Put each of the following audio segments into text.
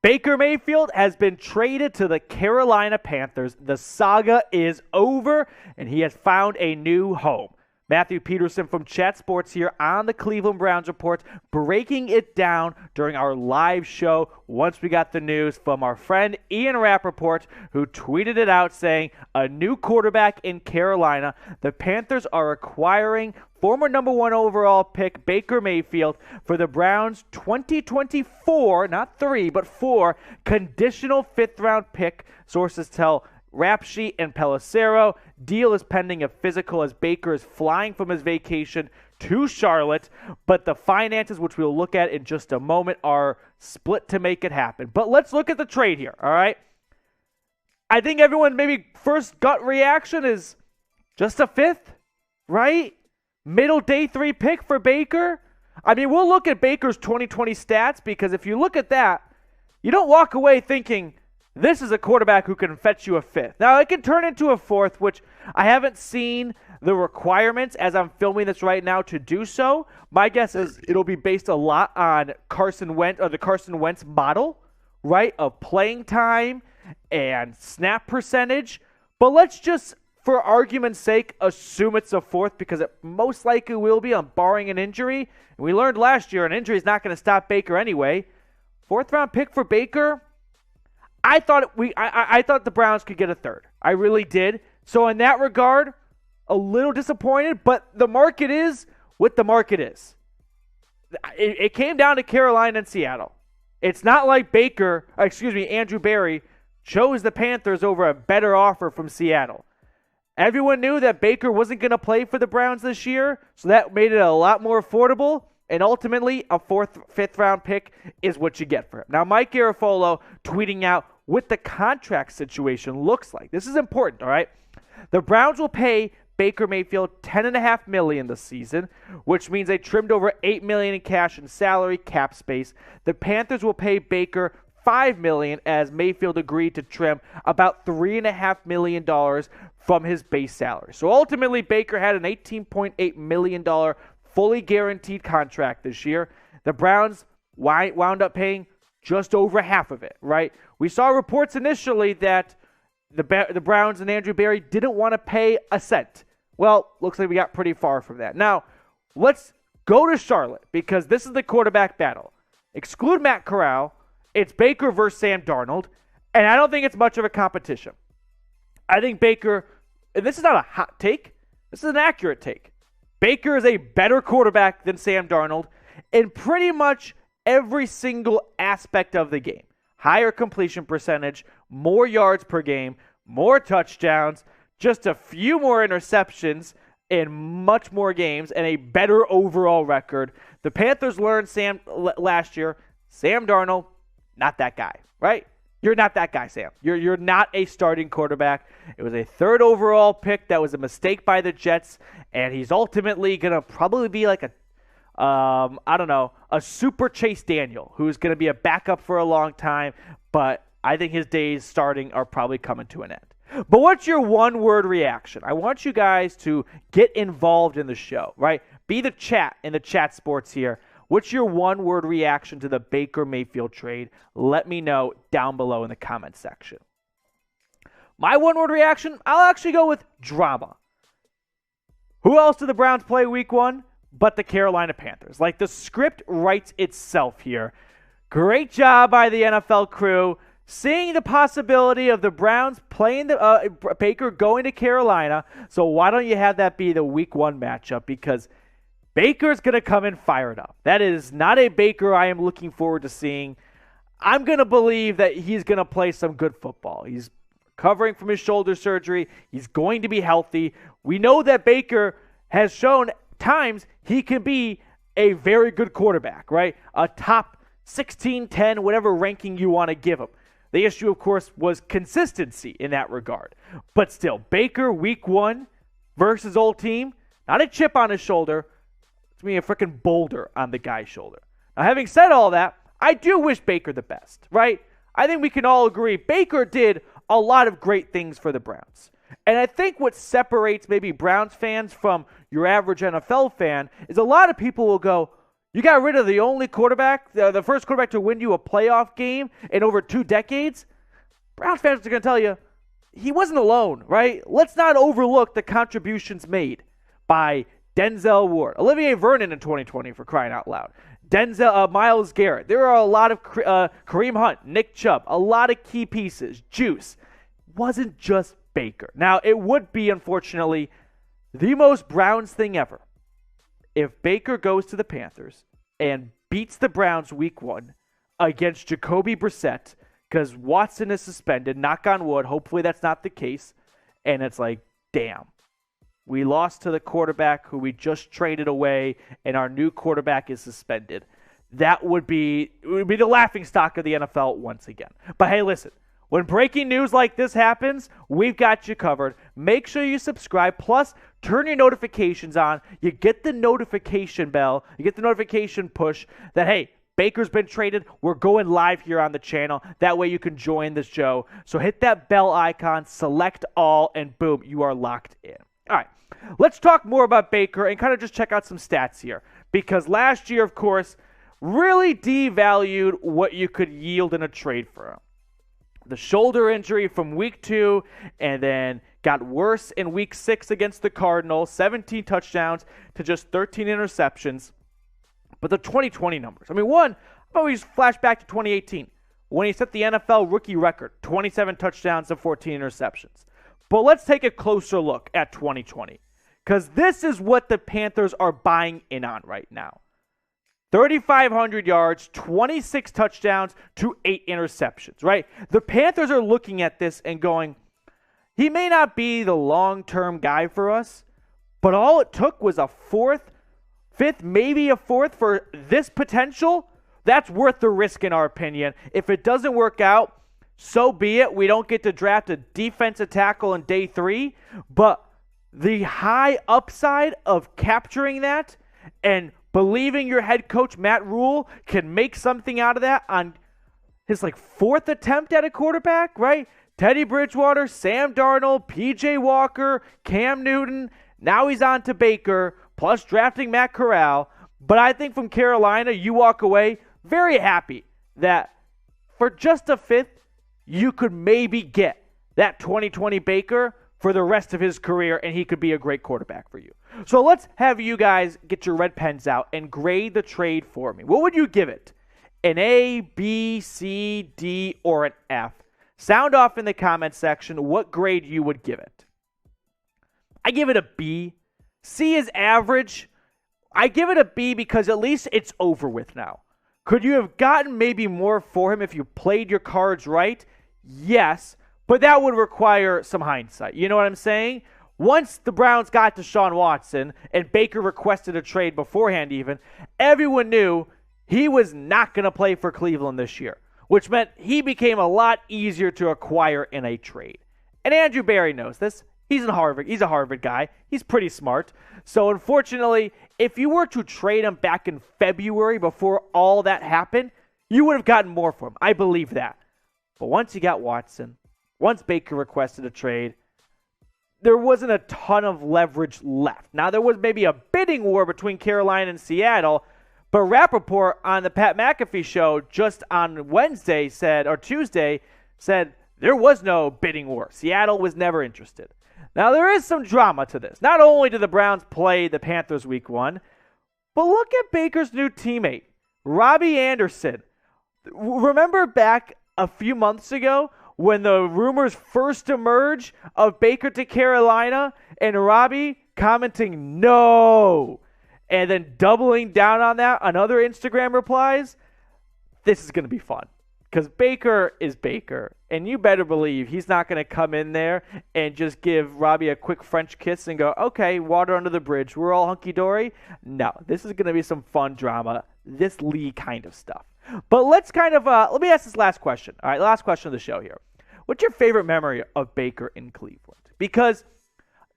Baker Mayfield has been traded to the Carolina Panthers. The saga is over, and he has found a new home. Matthew Peterson from Chat Sports here on the Cleveland Browns Report, breaking it down during our live show once we got the news from our friend Ian Rapoport, who tweeted it out saying, a new quarterback in Carolina. The Panthers are acquiring former number 1 overall pick Baker Mayfield for the Browns' 2024, not 3, but 4, conditional 5th-round pick, sources tell Rap Sheet and Pelissero. Deal is pending a physical as Baker is flying from his vacation to Charlotte, but the finances, which we'll look at in just a moment, are split to make it happen. But let's look at the trade here, all right? I think everyone maybe first gut reaction is just a 5th, right? Middle day 3 pick for Baker. I mean, we'll look at Baker's 2020 stats, because if you look at that, you don't walk away thinking, this is a quarterback who can fetch you a 5th. Now, it can turn into a 4th, which I haven't seen the requirements as I'm filming this right now to do so. My guess is it'll be based a lot on Carson Wentz, or the Carson Wentz model, right, of playing time and snap percentage. But let's just, for argument's sake, assume it's a 4th, because it most likely will be, barring an injury. And we learned last year an injury is not going to stop Baker anyway. 4th-round pick for Baker. I thought the Browns could get a 3rd. I really did. So in that regard, a little disappointed, but the market is what the market is. It came down to Carolina and Seattle. It's not like Andrew Berry chose the Panthers over a better offer from Seattle. Everyone knew that Baker wasn't going to play for the Browns this year, so that made it a lot more affordable. And ultimately, a 4th, 5th-round pick is what you get for him. Now, Mike Garafolo tweeting out what the contract situation looks like. This is important, all right? The Browns will pay Baker Mayfield $10.5 million this season, which means they trimmed over $8 million in cash and salary cap space. The Panthers will pay Baker $5 million, as Mayfield agreed to trim about $3.5 million from his base salary. So ultimately, Baker had an $18.8 million fully guaranteed contract this year. The Browns wound up paying just over half of it, right? We saw reports initially that the Browns and Andrew Berry didn't want to pay a cent. Well, looks like we got pretty far from that. Now, let's go to Charlotte, because this is the quarterback battle. Exclude Matt Corral, it's Baker versus Sam Darnold, and I don't think it's much of a competition. I think Baker, and this is not a hot take, this is an accurate take. Baker is a better quarterback than Sam Darnold in pretty much every single aspect of the game. Higher completion percentage, more yards per game, more touchdowns, just a few more interceptions in much more games, and a better overall record. The Panthers learned last year, Sam Darnold, not that guy, right? You're not that guy, Sam. You're not a starting quarterback. It was a 3rd overall pick that was a mistake by the Jets, and he's ultimately going to probably be like a super Chase Daniel, who's going to be a backup for a long time, but I think his days starting are probably coming to an end. But what's your one-word reaction? I want you guys to get involved in the show, right? Be the chat in the Chat Sports here. What's your one-word reaction to the Baker Mayfield trade? Let me know down below in the comment section. My one-word reaction, I'll actually go with drama. Who else did the Browns play week 1 but the Carolina Panthers? Like, the script writes itself here. Great job by the NFL crew. Seeing the possibility of the Browns playing Baker going to Carolina. So why don't you have that be the week 1 matchup? Because Baker's going to come in fired up. That is not a Baker I am looking forward to seeing. I'm going to believe that he's going to play some good football. He's recovering from his shoulder surgery. He's going to be healthy. We know that Baker has shown times he can be a very good quarterback, right? A top 16, 10, whatever ranking you want to give him. The issue, of course, was consistency in that regard. But still, Baker week 1 versus old team, not a chip on his shoulder. It's me a freaking boulder on the guy's shoulder. Now, having said all that, I do wish Baker the best, right? I think we can all agree Baker did a lot of great things for the Browns. And I think what separates maybe Browns fans from your average NFL fan is a lot of people will go, You got rid of the only quarterback, the first quarterback to win you a playoff game in over 2 decades. Browns fans are going to tell you, he wasn't alone, right? Let's not overlook the contributions made by Denzel Ward, Olivier Vernon in 2020 for crying out loud, Myles Garrett. There are a lot of Kareem Hunt, Nick Chubb, a lot of key pieces. Juice wasn't just Baker. Now, it would be, unfortunately, the most Browns thing ever if Baker goes to the Panthers and beats the Browns week 1 against Jacoby Brissett because Watson is suspended. Knock on wood. Hopefully that's not the case. And it's like, damn. We lost to the quarterback who we just traded away, and our new quarterback is suspended. It would be the laughingstock of the NFL once again. But hey, listen, when breaking news like this happens, we've got you covered. Make sure you subscribe. Plus, turn your notifications on. You get the notification bell. You get the notification push that, hey, Baker's been traded. We're going live here on the channel. That way you can join this show. So hit that bell icon, select all, and boom, you are locked in. All right, let's talk more about Baker and kind of just check out some stats here. Because last year, of course, really devalued what you could yield in a trade for him. The shoulder injury from week 2 and then got worse in week 6 against the Cardinals. 17 touchdowns to just 13 interceptions. But the 2020 numbers. I mean, one, I always flash back to 2018 when he set the NFL rookie record, 27 touchdowns and 14 interceptions. But let's take a closer look at 2020 because this is what the Panthers are buying in on right now. 3,500 yards, 26 touchdowns to 8 interceptions, right? The Panthers are looking at this and going, he may not be the long-term guy for us, but all it took was a 5th, maybe a 4th for this potential. That's worth the risk in our opinion. If it doesn't work out, so be it. We don't get to draft a defensive tackle in day 3, but the high upside of capturing that and believing your head coach, Matt Rhule, can make something out of that on his 4th attempt at a quarterback, right? Teddy Bridgewater, Sam Darnold, P.J. Walker, Cam Newton. Now he's on to Baker, plus drafting Matt Corral. But I think from Carolina, you walk away very happy that for just a 5th, you could maybe get that 2020 Baker for the rest of his career, and he could be a great quarterback for you. So let's have you guys get your red pens out and grade the trade for me. What would you give it? An A, B, C, D, or an F? Sound off in the comment section what grade you would give it. I give it a B. C is average. I give it a B because at least it's over with now. Could you have gotten maybe more for him if you played your cards right? Yes, but that would require some hindsight. You know what I'm saying? Once the Browns got Deshaun Watson and Baker requested a trade beforehand even, everyone knew he was not going to play for Cleveland this year, which meant he became a lot easier to acquire in a trade. And Andrew Berry knows this. He's a Harvard guy. He's pretty smart. So unfortunately, if you were to trade him back in February before all that happened, you would have gotten more for him. I believe that. But once you got Watson, once Baker requested a trade, there wasn't a ton of leverage left. Now, there was maybe a bidding war between Carolina and Seattle, but Rapoport on the Pat McAfee show just on Tuesday said there was no bidding war. Seattle was never interested. Now, there is some drama to this. Not only did the Browns play the Panthers week 1, but look at Baker's new teammate, Robbie Anderson. Remember back a few months ago when the rumors first emerged of Baker to Carolina and Robbie commenting no and then doubling down on that on other Instagram replies? This is going to be fun because Baker is Baker, and you better believe he's not going to come in there and just give Robbie a quick French kiss and go, okay, water under the bridge, we're all hunky-dory. No, this is going to be some fun drama, this league kind of stuff. But let's let me ask this last question. All right, last question of the show here. What's your favorite memory of Baker in Cleveland? Because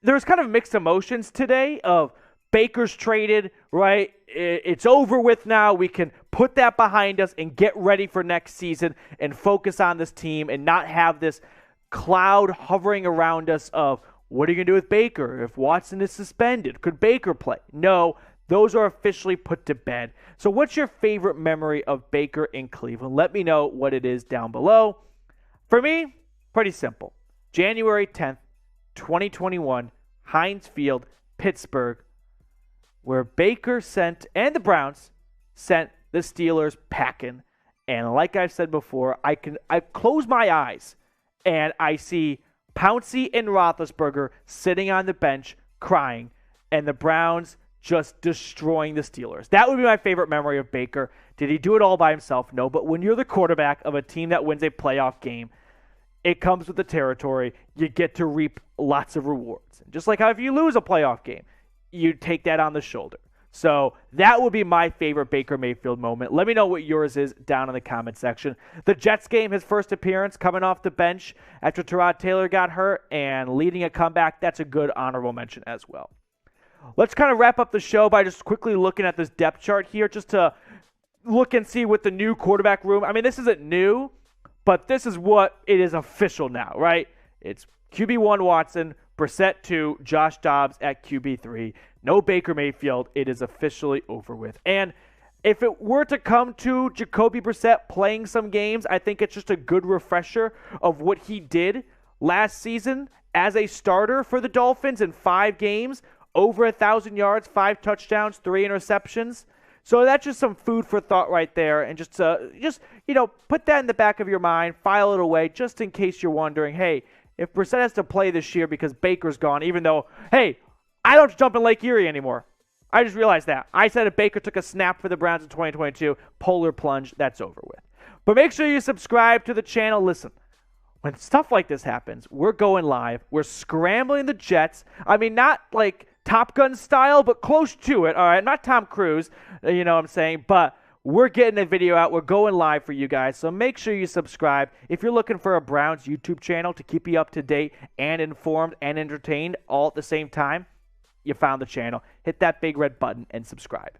there's kind of mixed emotions today of Baker's traded, right? It's over with now. We can put that behind us and get ready for next season and focus on this team and not have this cloud hovering around us of what are you going to do with Baker? If Watson is suspended, could Baker play? No, Those are officially put to bed. So what's your favorite memory of Baker in Cleveland? Let me know what it is down below. For me, pretty simple. January 10th, 2021, Heinz Field, Pittsburgh, where Baker sent, and the Browns sent the Steelers packing. And like I've said before, I close my eyes and I see Pouncey and Roethlisberger sitting on the bench crying, and the Browns just destroying the Steelers. That would be my favorite memory of Baker. Did he do it all by himself? No, but when you're the quarterback of a team that wins a playoff game, it comes with the territory. You get to reap lots of rewards. Just like how if you lose a playoff game, you take that on the shoulder. So that would be my favorite Baker Mayfield moment. Let me know what yours is down in the comment section. The Jets game, his first appearance, coming off the bench after Tyrod Taylor got hurt and leading a comeback, that's a good honorable mention as well. Let's kind of wrap up the show by just quickly looking at this depth chart here just to look and see what the new quarterback room. I mean, this isn't new, but this is what it is official now, right? It's QB1 Watson, Brissett 2, Josh Dobbs at QB3. No Baker Mayfield. It is officially over with. And if it were to come to Jacoby Brissett playing some games, I think it's just a good refresher of what he did last season as a starter for the Dolphins in 5 games, over 1,000 yards, 5 touchdowns, 3 interceptions. So that's just some food for thought right there. And just put that in the back of your mind, file it away, just in case you're wondering, hey, if Brissett has to play this year because Baker's gone, even though, hey, I don't jump in Lake Erie anymore. I just realized that. I said if Baker took a snap for the Browns in 2022, polar plunge, that's over with. But make sure you subscribe to the channel. Listen, when stuff like this happens, we're going live. We're scrambling the jets. I mean, not like Top Gun style, but close to it. All right, not Tom Cruise, you know what I'm saying, but we're getting a video out. We're going live for you guys, so make sure you subscribe. If you're looking for a Browns YouTube channel to keep you up to date and informed and entertained all at the same time, you found the channel. Hit that big red button and subscribe.